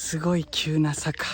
すごい急な坂。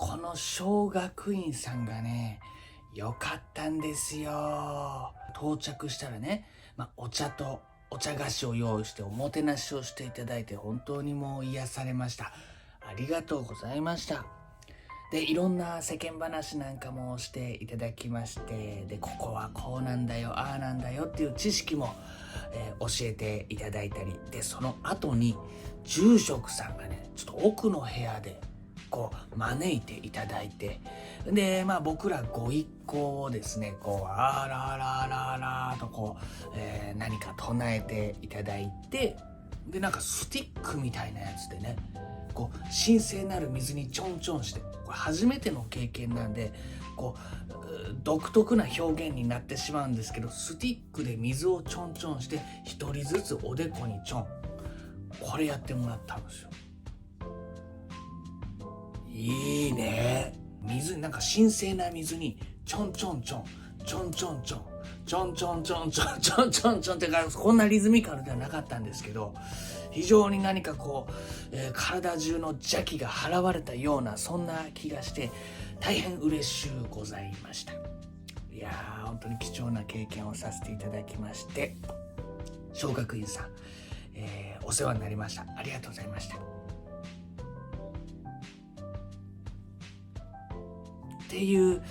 この小学院さんがね、よかったんですよ。到着したらね、お茶とお茶菓子を用意しておもてなしをしていただいて、本当にもう癒されました。ありがとうございました。で、いろんな世間話なんかもしていただきまして、で、ここはこうなんだよ、ああなんだよっていう知識も、教えていただいたり、で、その後に住職さんがね、ちょっと奥の部屋でこう招いていただいて、で僕らご一行をですね、こうあららららとこう、何か唱えていただいて、でなんかスティックみたいなやつでね、こう神聖なる水にちょんちょんして、これ初めての経験なんで、こう独特な表現になってしまうんですけど、スティックで水をちょんちょんして一人ずつおでこにちょん、これやってもらったんですよ。いいね。水、なんか神聖な水にちょんちょんちょんちょんちょんちょんちょんちょんちょんちょんちょんちょんちょんってか、こんなリズミカルではなかったんですけど、非常に何かこう、体中の邪気が払われたような、そんな気がして大変嬉しゅうございました。いやー、本当に貴重な経験をさせていただきまして、小学院さん、お世話になりました。ありがとうございました。っていう、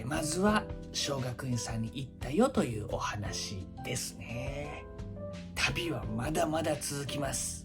まずは小学院さんに行ったよというお話ですね。旅はまだまだ続きます。